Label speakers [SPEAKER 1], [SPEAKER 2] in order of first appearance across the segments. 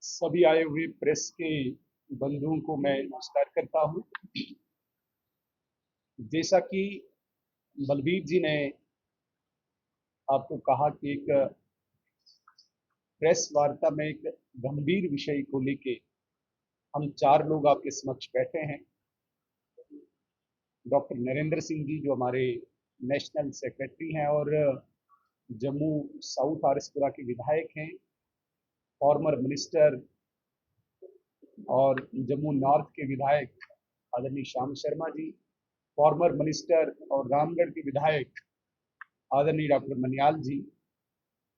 [SPEAKER 1] सभी आए हुए प्रेस के बंधुओं को मैं नमस्कार करता हूं। जैसा कि बलबीर जी ने आपको कहा कि एक प्रेस वार्ता में एक गंभीर विषय को लेके हम चार लोग आपके समक्ष बैठे हैं। डॉक्टर नरेंद्र सिंह जी जो हमारे नेशनल सेक्रेटरी हैं और जम्मू साउथ आरएसपुरा के विधायक हैं, फॉर्मर मिनिस्टर और जम्मू नॉर्थ के विधायक आदरणीय श्याम शर्मा जी, फॉर्मर मिनिस्टर और रामगढ़ के विधायक आदरणीय डॉक्टर मनियाल जी।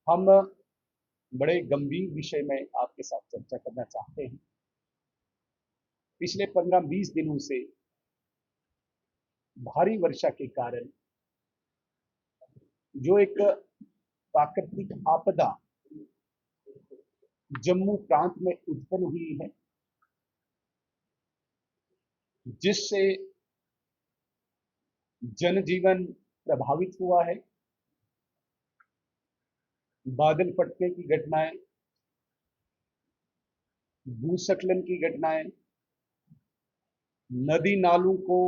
[SPEAKER 1] हम बड़े गंभीर विषय में आपके साथ चर्चा करना चाहते हैं। पिछले 15-20 दिनों से भारी वर्षा के कारण जो एक प्राकृतिक आपदा जम्मू प्रांत में उत्पन्न हुई है, जिससे जनजीवन प्रभावित हुआ है। बादल फटने की घटनाएं, भूस्खलन की घटनाएं, नदी नालों को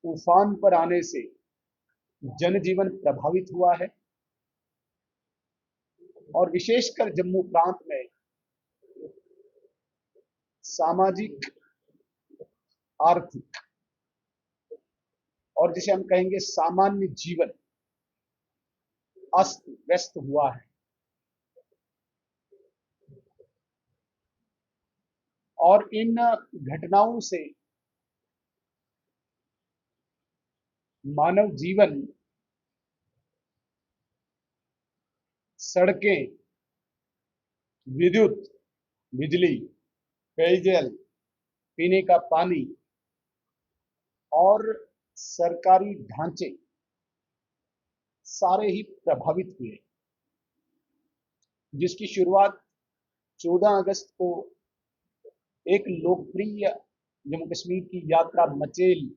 [SPEAKER 1] उफान पर आने से जनजीवन प्रभावित हुआ है और विशेषकर जम्मू प्रांत में सामाजिक, आर्थिक और जिसे हम कहेंगे सामान्य जीवन अस्त व्यस्त हुआ है। और इन घटनाओं से मानव जीवन, सड़कें, विद्युत, बिजली, पेयजल, पीने का पानी और सरकारी ढांचे सारे ही प्रभावित हुए, जिसकी शुरुआत 14 अगस्त को एक लोकप्रिय जम्मू कश्मीर की यात्रा मचेल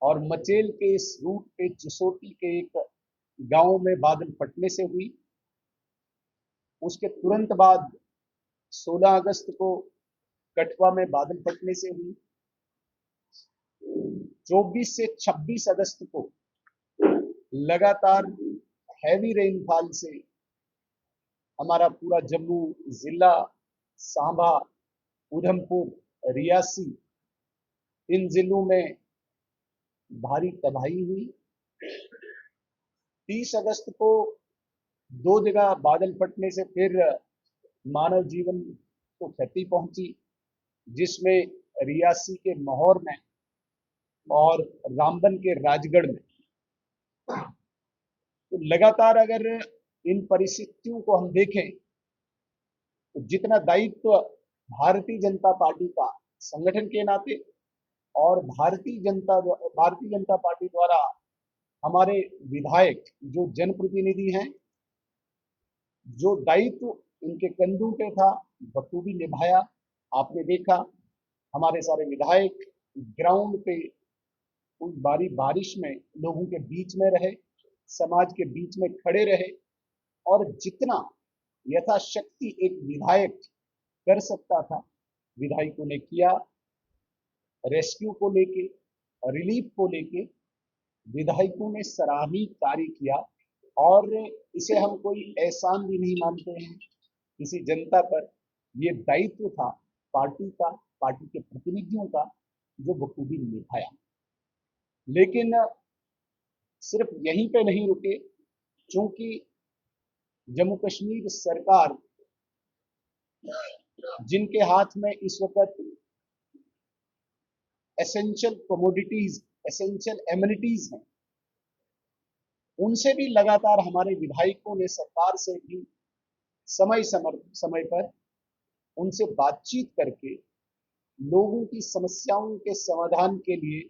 [SPEAKER 1] और मचेल के इस रूट पे जसोटी के एक गांव में बादल फटने से हुई। उसके तुरंत बाद 16 अगस्त को कठुआ में बादल फटने से हुई। 24 से 26 अगस्त को लगातार हैवी रेनफॉल से हमारा पूरा जम्मू जिला, सांबा, उधमपुर, रियासी, इन जिलों में भारी तबाही हुई। 30 अगस्त को दो जगह बादल फटने से फिर मानव जीवन को क्षति पहुंची, जिसमें रियासी के महौर में और रामबन के राजगढ़ में। तो लगातार अगर इन परिस्थितियों को हम देखें तो जितना दायित्व भारतीय जनता पार्टी का संगठन के नाते और भारतीय जनता पार्टी द्वारा हमारे विधायक जो जनप्रतिनिधि हैं, जो दायित्व इनके कंधों पे था बखूबी निभाया। आपने देखा हमारे सारे विधायक ग्राउंड पे उस भारी बारिश में लोगों के बीच में रहे, समाज के बीच में खड़े रहे और जितना यथाशक्ति एक विधायक कर सकता था विधायकों ने किया। रेस्क्यू को लेके, रिलीफ को लेके विधायकों ने सराहनीय कार्य किया और इसे हम कोई एहसान भी नहीं मानते हैं किसी जनता पर। ये दायित्व था पार्टी का, पार्टी के प्रतिनिधियों का, जो बखूबी निभाया। लेकिन सिर्फ यहीं पे नहीं रुके, क्योंकि जम्मू कश्मीर सरकार जिनके हाथ में इस वक्त एसेंशियल कमोडिटीज, एसेंशियल एमिनिटीज हैं, उनसे भी लगातार हमारे विधायकों ने सरकार से भी समय पर उनसे बातचीत करके लोगों की समस्याओं के समाधान के लिए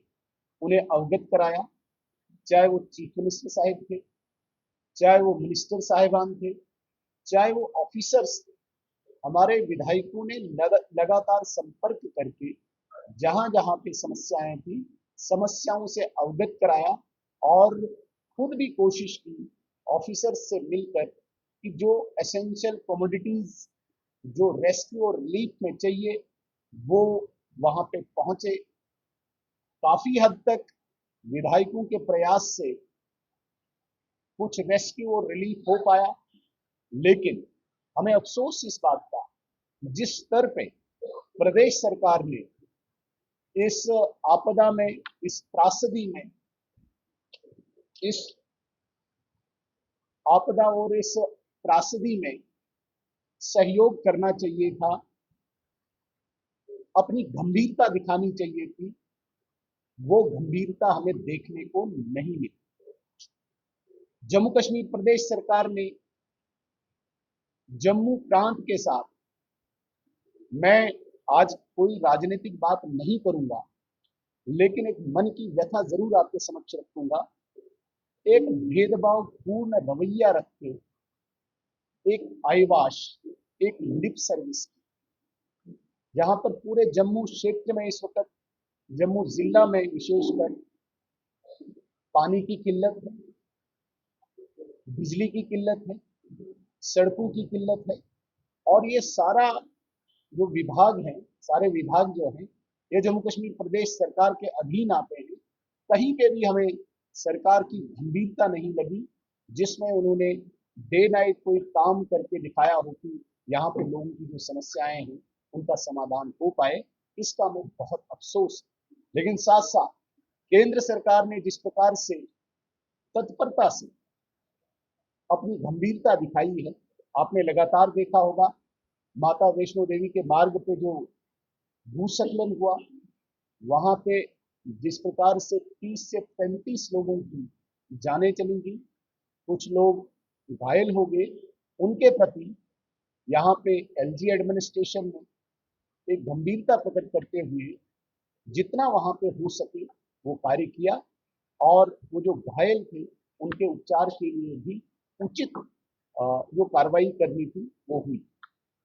[SPEAKER 1] उन्हें अवगत कराया। चाहे वो चीफ मिनिस्टर साहिब थे, चाहे वो मिनिस्टर साहिबान थे, चाहे वो ऑफिसर्स थे, हमारे विधायकों ने लगातार संपर्क करके जहां जहां पे समस्याएं थी, समस्याओं से अवगत कराया और खुद भी कोशिश की ऑफिसर्स से मिलकर कि जो एसेंशियल कमोडिटीज जो रेस्क्यू और रिलीफ में चाहिए वो वहां पे पहुंचे। काफी हद तक विधायकों के प्रयास से कुछ रेस्क्यू और रिलीफ हो पाया, लेकिन हमें अफसोस इस बात का, जिस स्तर पे प्रदेश सरकार ने इस आपदा में, इस त्रासदी में, इस आपदा और इस त्रासदी में सहयोग करना चाहिए था, अपनी गंभीरता दिखानी चाहिए थी, वो गंभीरता हमें देखने को नहीं मिली। जम्मू कश्मीर प्रदेश सरकार ने जम्मू प्रांत के साथ, मैं आज कोई राजनीतिक बात नहीं करूंगा, लेकिन एक मन की व्यथा जरूर आपके समक्ष रखूंगा। एक भेदभाव पूर्ण रवैया रख के, एक आईवाश, एक लिप सर्विस, जहां पर पूरे जम्मू क्षेत्र में इस वक्त, जम्मू जिला में विशेषकर पानी की किल्लत है, बिजली की किल्लत है, सड़कों की किल्लत है, और ये सारा जो विभाग हैं, सारे विभाग जो हैं, ये जम्मू कश्मीर प्रदेश सरकार के अधीन आते हैं। कहीं पे भी हमें सरकार की गंभीरता नहीं लगी, जिसमें उन्होंने डे नाइट कोई काम करके दिखाया हो कि यहाँ पे लोगों की जो समस्याएं हैं उनका समाधान हो पाए। इसका हमें बहुत अफसोस है। लेकिन साथ साथ केंद्र सरकार ने जिस प्रकार से तत्परता से अपनी गंभीरता दिखाई है, आपने लगातार देखा होगा माता वैष्णो देवी के मार्ग पे जो भूस्खलन हुआ, वहां पे जिस प्रकार से 30 से 35 लोगों की जानें चली गई, कुछ लोग घायल हो गए, उनके प्रति यहाँ पे एलजी एडमिनिस्ट्रेशन ने एक गंभीरता प्रकट करते हुए जितना वहां पे हो सके वो कार्य किया, और वो जो घायल थे उनके उपचार के लिए भी उचित जो कार्रवाई करनी थी वो हुई।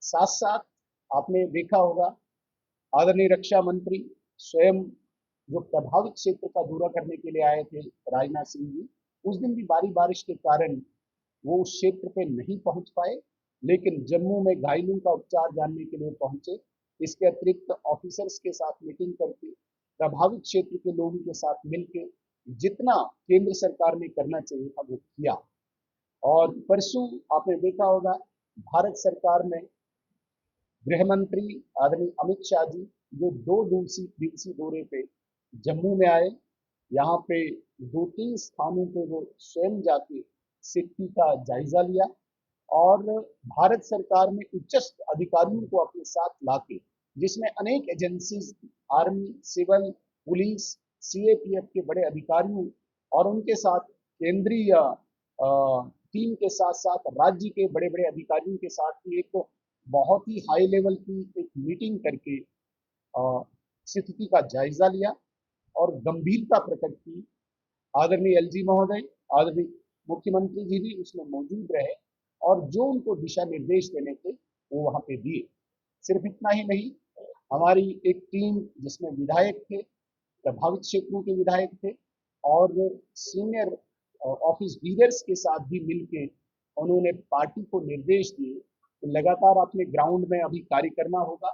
[SPEAKER 1] साथ साथ आपने देखा होगा आदरणीय रक्षा मंत्री स्वयं जो प्रभावित क्षेत्र का दौरा करने के लिए आए थे, राजनाथ सिंह जी, उस दिन भी भारी बारिश के कारण वो उस क्षेत्र पे नहीं पहुंच पाए, लेकिन जम्मू में घायलों का उपचार जानने के लिए पहुंचे। इसके अतिरिक्त ऑफिसर्स के साथ मीटिंग करके प्रभावित क्षेत्र के लोगों के साथ मिलकर जितना केंद्र सरकार ने करना चाहिए था वो किया। और परसों आपने देखा होगा भारत सरकार ने गृह मंत्री आदरणीय अमित शाह जी जो 2 दिवसीय दौरे पे जम्मू में आए, यहाँ पे 2-3 स्थानों पे वो स्वयं जाके स्थिति का जायजा लिया, और भारत सरकार ने उच्च अधिकारियों को अपने साथ लाके, जिसमें अनेक agencies, army, civil, police, CAPF के बड़े अधिकारियों और उनके साथ केंद्रीय टीम के साथ साथ राज्य के बड़े बड़े अधिकारियों के साथ भी एक बहुत ही हाई लेवल की एक मीटिंग करके स्थिति का जायजा लिया और गंभीरता प्रकट की। आदरणीय एलजी महोदय, आदरणीय मुख्यमंत्री जी भी उसमें मौजूद रहे और जो उनको दिशा निर्देश देने थे वो वहां पे दिए। सिर्फ इतना ही नहीं, हमारी एक टीम जिसमें विधायक थे, प्रभावित क्षेत्रों के विधायक थे और सीनियर ऑफिस लीडर्स के साथ भी मिलके उन्होंने पार्टी को निर्देश दिए कि लगातार अपने ग्राउंड में अभी कार्य करना होगा,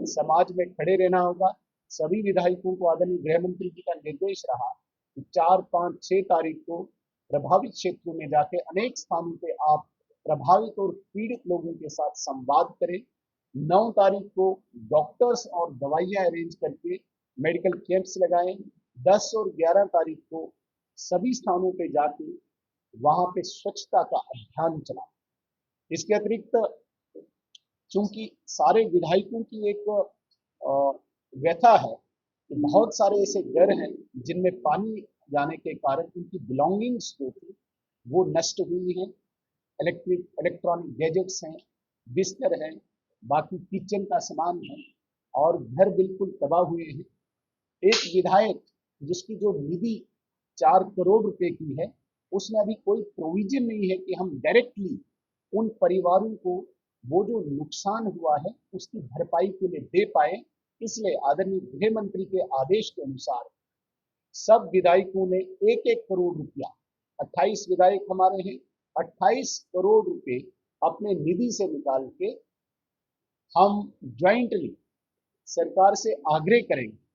[SPEAKER 1] समाज में खड़े रहना होगा। सभी विधायकों को आदरणीय गृह मंत्री जी का निर्देश रहा कि 4, 5, 6 तारीख को प्रभावित क्षेत्रों में जाके अनेक स्थानों पे आप प्रभावित और पीड़ित लोगों के साथ संवाद करें। 9 तारीख को डॉक्टर्स और दवाइयां अरेंज करके मेडिकल कैंप्स लगाएं। 10 और 11 तारीख को सभी स्थानों पे जाके वहां पे स्वच्छता का अभियान चला। इसके अतिरिक्त चूंकि सारे विधायकों की एक व्यथा है कि बहुत सारे ऐसे घर हैं जिनमें पानी जाने के कारण उनकी बिलोंगिंग्स जो थी वो नष्ट हुई हैं। इलेक्ट्रॉनिक गैजेट्स हैं, बिस्तर हैं, बाकी किचन का सामान है और घर बिल्कुल तबाह हुए हैं। एक विधायक जिसकी जो निधि 4 करोड़ रुपए की है, उसमें अभी कोई प्रोविजन नहीं है कि हम डायरेक्टली उन परिवारों को वो जो नुकसान हुआ है उसकी भरपाई के लिए दे पाए। इसलिए आदरणीय गृह मंत्री के आदेश के अनुसार सब विधायकों ने 1-1 करोड़ रुपया, 28 विधायक हमारे हैं, 28 करोड़ रुपए अपने निधि से निकाल के हम ज्वाइंटली सरकार से आग्रह करेंगे